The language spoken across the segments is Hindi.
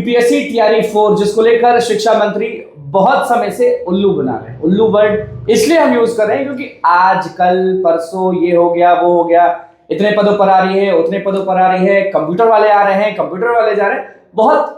यूपीएससी टीआरई 4 जिसको लेकर शिक्षा मंत्री बहुत समय से उल्लू बना रहे हैं। उल्लू वर्ड इसलिए हम यूज कर रहे हैं क्योंकि आज कल परसों ये हो गया वो हो गया, इतने पदों पर आ रही है, उतने पदों पर आ रही है, कंप्यूटर वाले आ रहे हैं, कंप्यूटर वाले जा रहे हैं, बहुत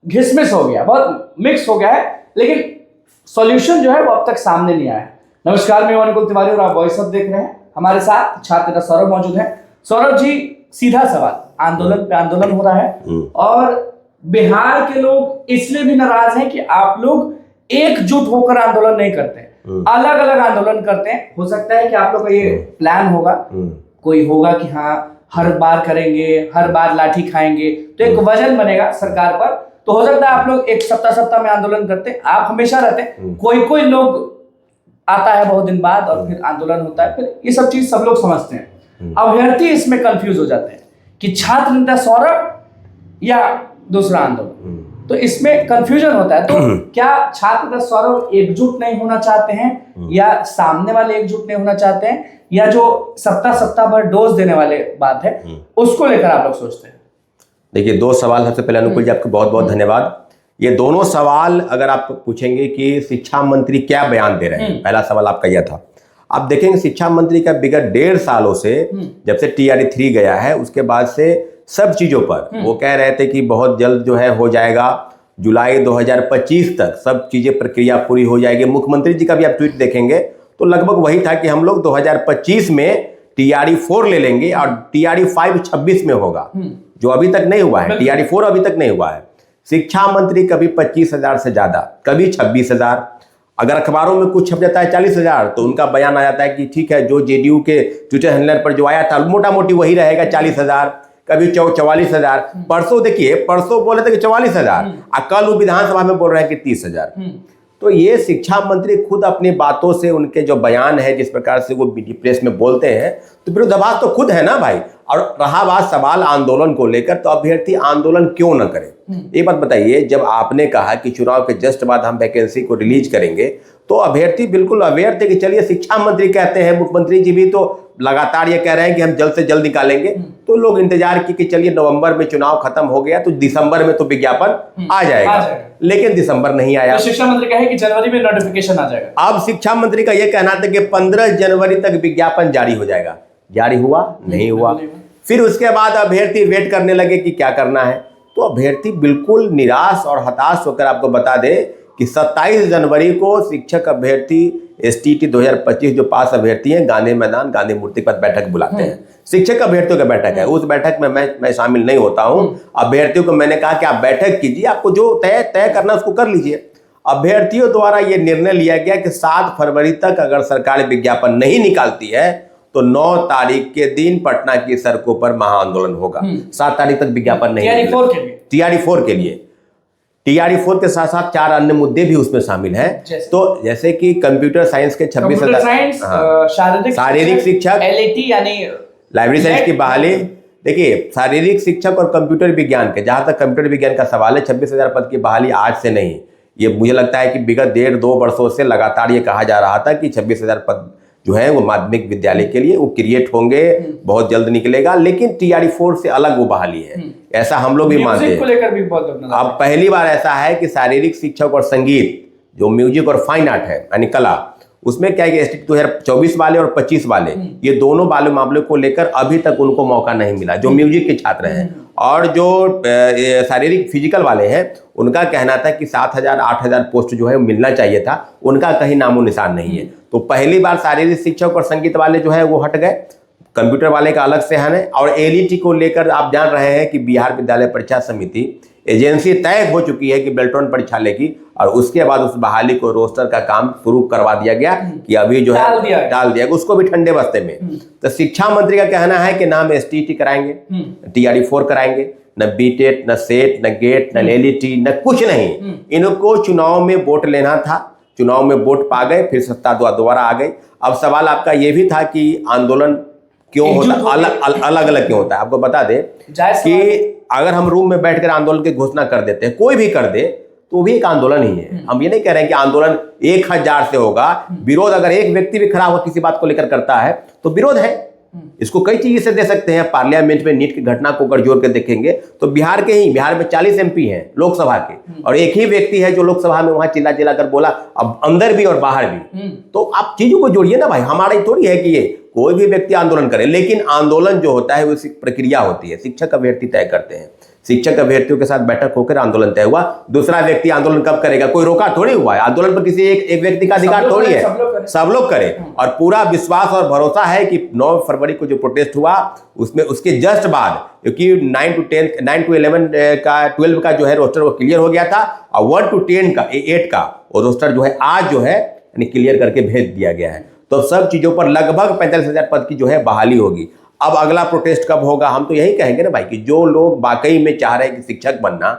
घिसमिस हो गया, बहुत मिक्स हो गया है, लेकिन सॉल्यूशन जो है वो अब तक सामने नहीं आया है। नमस्कार, मैं अनुकुल तिवारी और आप वॉइस अप देख रहे हैं। हमारे साथ छात्र नेता सौरभ मौजूद है। सौरभ जी, सीधा सवाल, आंदोलन पे आंदोलन हो रहा है और बिहार के लोग इसलिए भी नाराज हैं कि आप लोग एकजुट होकर आंदोलन नहीं करते, अलग अलग आंदोलन करते हैं। हो सकता है कि आप लोग का ये प्लान होगा, कोई होगा कि हाँ हर बार करेंगे, हर बार लाठी खाएंगे, तो एक वजन बनेगा सरकार पर। तो हो सकता है आप लोग एक सप्ताह में आंदोलन करते हैं, आप हमेशा रहते हैं, कोई लोग आता है बहुत दिन बाद और फिर आंदोलन होता है, फिर ये सब चीज सब लोग समझते हैं। अभ्यर्थी इसमें कंफ्यूज हो जाते हैं कि छात्र नेता सौरभ या दूसरा आंदोलन, तो इसमें कंफ्यूजन होता है। तो क्या छात्र नेता सौरभ एकजुट नहीं होना चाहते हैं या सामने वाले एकजुट नहीं होना चाहते हैं, या जो सप्ताह भर डोज देने वाले बात है उसको लेकर आप लोग सोचते हैं? देखिए, दो सवाल। सबसे पहले अनुकुल जी आपको बहुत बहुत धन्यवाद। ये दोनों सवाल अगर आप पूछेंगे कि शिक्षा मंत्री क्या बयान दे रहे हैं, पहला सवाल आपका यह था। आप देखेंगे शिक्षा मंत्री का विगत 1.5 सालों से, जब से टीआरई 3 गया है उसके बाद से सब चीजों पर वो कह रहे थे कि बहुत जल्द जो है हो जाएगा, जुलाई 2025 तक सब चीजें प्रक्रिया पूरी हो जाएगी। मुख्यमंत्री जी का भी आप ट्वीट देखेंगे तो लगभग वही था कि हम लोग 2025 में टीआरई 4 ले लेंगे और टीआरई 5 26 में होगा, जो अभी तक नहीं हुआ है। टीआरई 4 अभी तक नहीं हुआ है। शिक्षा मंत्री कभी 25,000 से ज्यादा, कभी 26,000, अगर अखबारों में कुछ छप जाता है 40,000 तो उनका बयान आ जाता है कि ठीक है, जो जेडीयू के ट्विटर हैंडलर पर जो आया था मोटा मोटी वही रहेगा 40,000, कभी 44,000। परसों देखिए, परसों बोले थे कि 44,000 और कल वो विधानसभा में बोल रहे हैं कि 30,000। तो ये शिक्षा मंत्री खुद अपनी बातों से, उनके जो बयान है, जिस प्रकार से वो प्रेस में बोलते हैं, तो विरोधाभास तो खुद है ना भाई। और रहा बात सवाल आंदोलन को लेकर, तो अभ्यर्थी आंदोलन क्यों न करे? एक बात बताइए, जब आपने कहा कि चुनाव के जस्ट बाद हम वैकेंसी को रिलीज करेंगे, तो अभ्यर्थी बिल्कुल अवेयर थे कि चलिए शिक्षा मंत्री कहते हैं, मुख्यमंत्री जी भी तो लगातार ये कह रहे हैं कि हम जल्द से जल्द निकालेंगे, तो लोग इंतजार की कि चलिए नवंबर में चुनाव खत्म हो गया तो दिसंबर में तो विज्ञापन आ जाएगा। लेकिन दिसंबर नहीं आया। तो शिक्षा मंत्री कहे कि जनवरी में नोटिफिकेशन आ जाएगा। अब शिक्षा मंत्री का यह कहना था कि 15 जनवरी तक विज्ञापन जारी हो जाएगा। जारी हुआ? नहीं हुआ। फिर उसके बाद अभ्यर्थी वेट करने लगे कि क्या करना है, तो अभ्यर्थी बिल्कुल निराश और हताश होकर आपको बता दे कि 27 जनवरी को शिक्षक अभ्यर्थी एसटीटी 2025 जो पास अभ्यर्थी हैं, गांधी मैदान, गांधी मूर्ति पर बैठक बुलाते हैं। शिक्षक अभ्यर्थियों की बैठक है। उस बैठक में मैं शामिल नहीं होता हूं। अभ्यर्थियों को मैंने कहा कि आप बैठक कीजिए, आपको जो तय करना उसको कर लीजिए। अभ्यर्थियों द्वारा यह निर्णय लिया गया कि 7 फरवरी तक अगर सरकार विज्ञापन नहीं निकालती है तो 9 तारीख के दिन पटना की सड़कों पर महाआंदोलन होगा। 7 तारीख तक विज्ञापन नहीं, टीआरई 4 के लिए। टीआरई 4 के साथ साथ 4 अन्य मुद्दे भी उसमें शामिल हैं। तो जैसे कि कंप्यूटर साइंस के 26,000, शारीरिक शिक्षक, एलईटी यानी लाइब्रेरी साइंस की बहाली। देखिए, शारीरिक शिक्षक और कंप्यूटर विज्ञान के, जहां तक कंप्यूटर विज्ञान का सवाल है, 26,000 पद की बहाली आज से नहीं, ये मुझे लगता है कि विगत 1.5-2 वर्षों से लगातार ये कहा जा रहा था कि 26,000 पद जो है वो माध्यमिक विद्यालय के लिए वो क्रिएट होंगे, बहुत जल्द निकलेगा। लेकिन टीआरई 4 से अलग वो बहाली है, ऐसा हम लोग भी मानते हैं। अब पहली बार ऐसा है कि शारीरिक शिक्षक और संगीत, जो म्यूजिक और फाइन आर्ट है यानी कला, उसमें क्या है कि एसटीटी 2024 वाले और 25 वाले, ये दोनों वाले मामले को लेकर अभी तक उनको मौका नहीं मिला, जो म्यूजिक के छात्र हैं। और जो शारीरिक फिजिकल वाले हैं, उनका कहना था कि 7,000-8,000 पोस्ट जो है मिलना चाहिए था, उनका कहीं नामो निशान नहीं है। तो पहली बार शारीरिक शिक्षक और संगीत वाले जो है वो हट गए, कंप्यूटर वाले का अलग से है। और एलईटी को लेकर आप जान रहे हैं कि बिहार विद्यालय परीक्षा समिति एजेंसी तय हो चुकी है कि बेल्ट्रॉन परीक्षा लेगी, और उसके बाद उस बहाली को रोस्टर का काम शुरू करवा दिया गया कि अभी जो है डाल दिया, उसको भी ठंडे बस्ते में। तो शिक्षा मंत्री का कहना है कि ना हम एसटीटी कराएंगे, टीआरई 4 कराएंगे, न बीटेट, न सेट, न गेट, न एलईटी, न कुछ नहीं। इनको चुनाव में वोट लेना था, चुनाव में वोट पा गए, फिर सत्ता दोबारा आ गई। अब सवाल आपका यह भी था कि आंदोलन क्यों होता, अलग अलग क्यों होता है। आपको बता दें कि अगर हम रूम में बैठकर आंदोलन की घोषणा कर देते हैं, कोई भी कर दे, तो भी एक आंदोलन ही है। हम ये नहीं कह रहे हैं कि आंदोलन 1000 से होगा। विरोध अगर एक व्यक्ति भी खड़ा होकर किसी बात को लेकर करता है तो विरोध है, इसको कई चीजें से दे सकते हैं। पार्लियामेंट में नीट की घटना को अगर जोड़ के देखेंगे तो बिहार में 40 MP हैं लोकसभा के, और एक ही व्यक्ति है जो लोकसभा में वहां चिल्ला चिल्ला कर बोला, अब अंदर भी और बाहर भी। तो आप चीजों को जोड़िए ना भाई, हमारा थोड़ी है कि ये कोई भी व्यक्ति आंदोलन करे, लेकिन आंदोलन जो होता है वो प्रक्रिया होती है, शिक्षक अभ्यर्थी तय करते हैं। शिक्षक अभ्यर्थियों के साथ बैठक होकर आंदोलन तय हुआ। दूसरा व्यक्ति आंदोलन कब करेगा, कोई रोका थोड़ी हुआ है। आंदोलन पर किसी एक व्यक्ति का अधिकार थोड़ी है, सब लोग करें। और पूरा विश्वास और भरोसा है कि 9 फरवरी को जो प्रोटेस्ट हुआ उसमें उसके जस्ट बाद, क्योंकि 9 to 11 का 12 का जो है रोस्टर वो क्लियर हो गया था, और 1 to 8 का वो रोस्टर जो है आज जो है क्लियर करके भेज दिया गया है। तो सब चीजों पर लगभग 45,000 पद की जो है बहाली होगी। अब अगला प्रोटेस्ट कब होगा, हम तो यही कहेंगे ना भाई कि जो लोग वाकई में चाह रहे हैं कि शिक्षक बनना,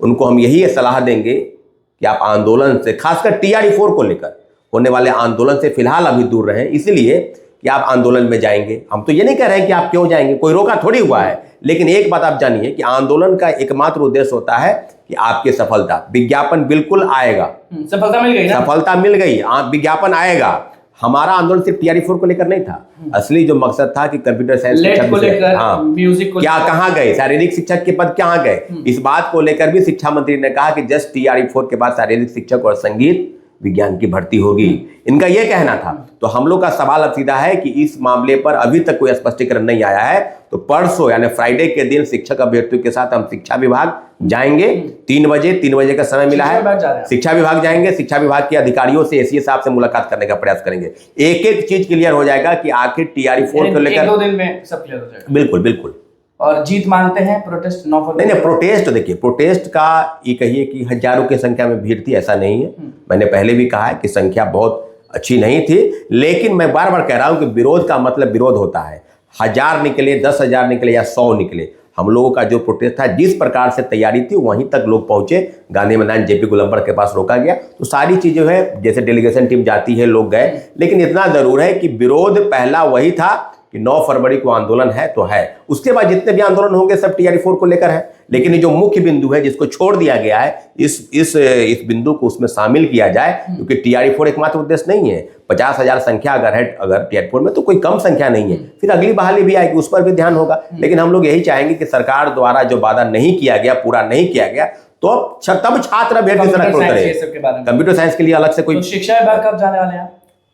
उनको हम यही सलाह देंगे कि आप आंदोलन से, खासकर TRE-4 को लेकर होने वाले आंदोलन से फिलहाल अभी दूर रहें, इसलिए कि आप आंदोलन में जाएंगे। हम तो ये नहीं कह रहे हैं कि आप क्यों जाएंगे, कोई रोका थोड़ी हुआ है, लेकिन एक बात आप जानिए कि आंदोलन का एकमात्र उद्देश्य होता है कि आपकी सफलता। विज्ञापन बिल्कुल आएगा, सफलता मिल गई ना, सफलता मिल गई, विज्ञापन आएगा। हमारा आंदोलन सिर्फ TRE-4 को लेकर नहीं था, असली जो मकसद था कि कंप्यूटर साइंस को लेकर, म्यूजिक को क्या कहाँ गए, शारीरिक शिक्षक के पद कहाँ गए, इस बात को लेकर भी शिक्षा मंत्री ने कहा कि जस्ट TRE-4 के बाद शारीरिक शिक्षक और संगीत विज्ञान की भर्ती होगी, इनका यह कहना था। तो हम लोग का सवाल अब सीधा है कि इस मामले पर अभी तक कोई स्पष्टीकरण नहीं आया है, तो परसों यानी फ्राइडे के दिन शिक्षक अभ्यर्थियों के साथ हम शिक्षा विभाग जाएंगे। 3 बजे का समय मिला है, शिक्षा विभाग जाएंगे। शिक्षा विभाग के अधिकारियों से, एसीए साहब से मुलाकात करने का प्रयास करेंगे। एक एक चीज क्लियर हो जाएगा कि आखिर TRE-4 को लेकर 1-2 दिन में सब क्लियर हो जाएगा। बिल्कुल बिल्कुल। और जीत मानते हैं प्रोटेस्ट 9 फरवरी? नहीं, प्रोटेस्ट देखिए, प्रोटेस्ट का ये कहिए कि हजारों की संख्या में भीड़ थी, ऐसा नहीं है। मैंने पहले भी कहा है कि संख्या बहुत अच्छी नहीं थी, लेकिन मैं बार बार कह रहा हूं कि विरोध का मतलब विरोध होता है। 1000 निकले, 10,000 निकले या 100 निकले, हम लोगों का जो प्रोटेस्ट था, जिस प्रकार से तैयारी थी वहीं तक लोग पहुंचे। गांधी मैदान JP गोलंबर के पास रोका गया, तो सारी चीजें है, जैसे डेलीगेशन टीम जाती है, लोग गए। लेकिन इतना जरूर है कि विरोध पहला वही था कि 9 फरवरी को आंदोलन है तो है, उसके बाद जितने भी आंदोलन होंगे सब TRE-4 को लेकर है। लेकिन ये जो मुख्य बिंदु है जिसको छोड़ दिया गया है, इस बिंदु को उसमें शामिल किया जाए, क्योंकि TRE-4 एकमात्र उद्देश्य नहीं है। 50,000 संख्या अगर TRE-4 में, तो कोई कम संख्या नहीं है। फिर अगली बहाली भी आएगी, उस पर भी ध्यान होगा। लेकिन हम लोग यही चाहेंगे कि सरकार द्वारा जो वादा नहीं किया गया, पूरा नहीं किया गया, तो तब छात्र अभ्यर्थी सड़क पर उतरे। कंप्यूटर साइंस के लिए अलग से कोई शिक्षा विभाग कब जाने वाले हैं?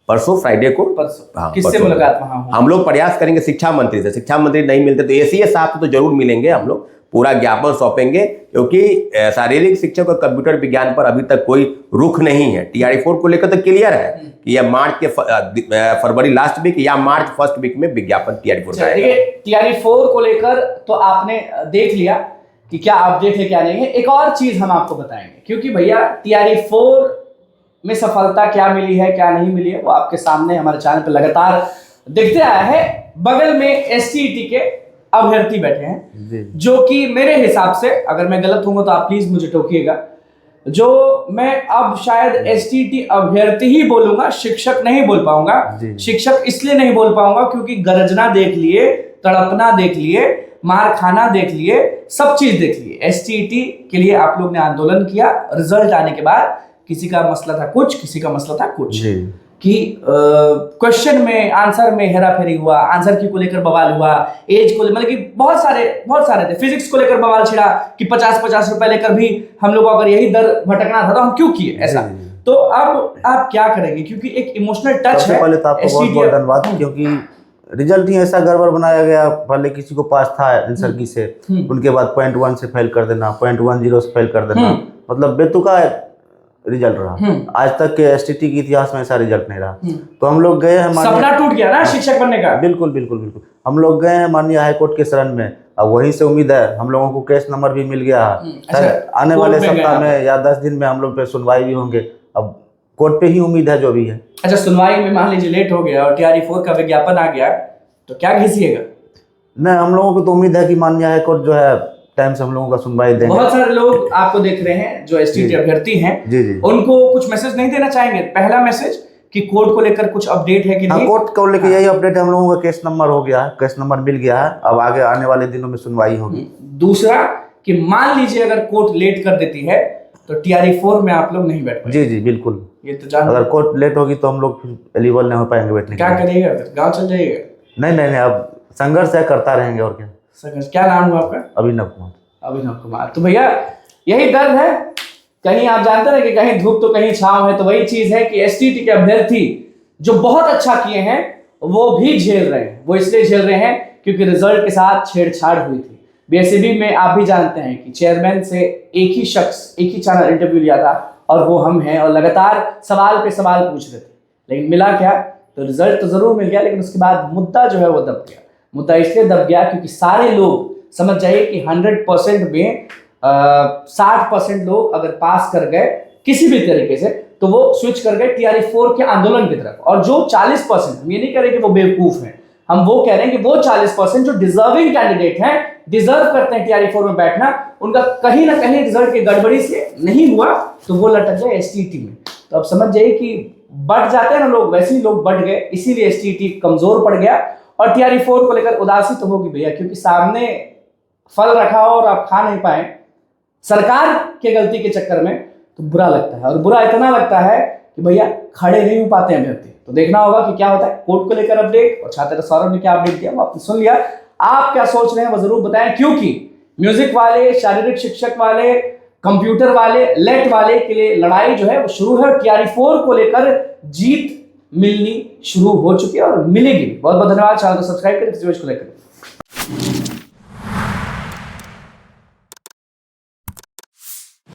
परसों फ्राइडे को। किससे मुलाकात वहां होगी? हम लोग प्रयास करेंगे शिक्षा मंत्री से। शिक्षा मंत्री नहीं मिलते तो एसीए साहब से तो जरूर मिलेंगे, हम लोग पूरा ज्ञापन सौंपेंगे, क्योंकि शारीरिक शिक्षक और कंप्यूटर विज्ञान पर अभी तक कोई रुख नहीं है। TRE-4 को लेकर तो क्लियर है कि यह मार्च के फरवरी लास्ट वीक या मार्च फर्स्ट वीक में विज्ञापन TRE-4 का आएगा। TRE-4 को लेकर तो आपने देख लिया कि क्या अपडेट है क्या नहीं है। एक और चीज हम आपको बताएंगे, क्योंकि भैया TRE-4 में सफलता क्या मिली है क्या नहीं मिली है वो आपके सामने हमारे चैनल पर लगातार दिखते आया है। बगल में STET के अभ्यर्थी बैठे हैं, जो कि मेरे हिसाब से, अगर मैं गलत हूं तो आप प्लीज मुझे टोकिएगा, जो मैं अब शायद STET अभ्यर्थी ही बोलूंगा, शिक्षक नहीं बोल पाऊंगा। शिक्षक इसलिए नहीं बोल पाऊंगा क्योंकि गरजना देख लिए, तड़पना देख लिए, मार खाना देख लिए, सब चीज देख लिए। STET के लिए आप लोग ने आंदोलन किया, रिजल्ट आने के बाद किसी का मसला था कुछ, किसी का मसला था कुछ, कि क्वेश्चन में, आंसर में हेरा फेरी हुआ, आंसर की को लेकर बवाल हुआ, एज को, मतलब कि बहुत सारे थे। फिजिक्स को लेकर बवाल छिड़ा कि 50-50 रुपए लेकर भी हम लोग को अगर यही दर भटकना था तो हम क्यों किए ऐसा। तो अब आप क्या करेंगे, क्योंकि एक इमोशनल टच है। पहले तो आपको बहुत बहुत धन्यवाद, क्योंकि रिजल्ट ही ऐसा गड़बड़ बनाया गया। पहले किसी को पास था आंसर की से, उनके बाद 0.1 से फेल कर देना, 0.10 से फेल कर देना, मतलब बेतुका रिजल्ट रहा। आज तक के STET के इतिहास में ऐसा रिजल्ट नहीं रहा। तो हम लोग गए हैं, सपना टूट गया ना शिक्षक बनने का। बिल्कुल बिल्कुल बिल्कुल। हम लोग गए हैं माननीय हाईकोर्ट के शरण में, अब वहीं से उम्मीद है हम लोगों को केस नंबर भी मिल गया है। आने वाले सप्ताह में या 10 दिन में हम लोग पे सुनवाई भी होंगे। अब कोर्ट पे ही उम्मीद है जो भी है। अच्छा, सुनवाई में मान लीजिए लेट हो गया और TRE-4 का विज्ञापन आ गया तो क्या घिसिएगा? नहीं, हम लोगों को तो उम्मीद है कि माननीय हाईकोर्ट जो है टाइम से हम लोगों का सुनवाई देंगे। बहुत सारे लोग आपको देख रहे हैं जो STET अभ्यर्थी हैं, उनको कुछ मैसेज नहीं देना चाहेंगे? पहला मैसेज कि कोर्ट को लेकर कुछ अपडेट है कि नहीं? कोर्ट को लेकर यही अपडेट है, हम लोगों का केस नंबर हो गया है, केस नंबर मिल गया है, अब आगे आने वाले दिनों में सुनवाई होगी। दूसरा कि मान लीजिए अगर कोर्ट लेट कर देती है तो TRE-4 में आप लोग नहीं बैठ पाएंगे। जी बिल्कुल। ये तो जान, अगर कोर्ट लेट होगी तो हम लोग एलिजिबल नहीं हो पाएंगे बैठने। क्या करिएगा फिर? गाँव चल जाइएगा? नहीं, अब संघर्ष है, करता रहेंगे और क्या। संघर्ष। क्या नाम हुआ आपका? अभिनव कुमार। अभिनव कुमार। तो भैया यही दर्द है, कहीं आप जानते हैं कि कहीं धूप तो कहीं छांव है। तो वही चीज है कि एसटीटी के अभ्यर्थी जो बहुत अच्छा किए हैं वो भी झेल रहे हैं। वो इसलिए झेल रहे हैं क्योंकि रिजल्ट के साथ छेड़छाड़ हुई थी। बीएसईबी में आप भी जानते हैं कि चेयरमैन से एक ही शख्स एक ही चैनल इंटरव्यू लिया था और वो हम हैं, और लगातार सवाल पे सवाल पूछ रहे थे, लेकिन मिला क्या? तो रिजल्ट तो जरूर मिल गया, लेकिन उसके बाद मुद्दा जो है वो दब गया। मुद्दा इसलिए दब गया क्योंकि सारे लोग समझ जाइए कि 100% में 60% लोग अगर पास कर गए किसी भी तरीके से तो वो स्विच कर गए TRE-4 के आंदोलन की तरफ। और जो 40%, हम ये नहीं कह रहे कि वो बेवकूफ हैं, हम वो कह रहे हैं कि वो 40% जो डिजर्विंग कैंडिडेट हैं, डिजर्व करते हैं TRE-4 में बैठना, उनका कहीं ना कहीं रिजल्ट की गड़बड़ी से नहीं हुआ तो वो लटक गए एसटीटी में। तो अब समझ जाइए कि बढ़ जाते हैं ना लोग, वैसे ही लोग बढ़ गए, इसीलिए एसटीटी कमजोर पड़ गया। और TRE-4 को लेकर उदासी तो होगी भैया, क्योंकि सामने फल रखा हो और आप खा नहीं पाए सरकार के गलती के चक्कर में, तो बुरा लगता है। और बुरा इतना लगता है कि भैया खड़े नहीं हो पाते हैं अभ्यर्थी। तो देखना होगा कि क्या होता है। कोर्ट को लेकर अपडेट और छात्र सौरभ ने क्या अपडेट दिया वो आपने सुन लिया। आप क्या सोच रहे हैं वो जरूर बताएं, क्योंकि म्यूजिक वाले, शारीरिक शिक्षक वाले, कंप्यूटर वाले, लेट वाले के लिए लड़ाई जो है वो शुरू है। और TRE-4 को लेकर जीत मिलनी शुरू हो चुकी है और मिलेगी। बहुत बहुत धन्यवाद। चैनल को सब्सक्राइब करें इस वीडियो को लेकर।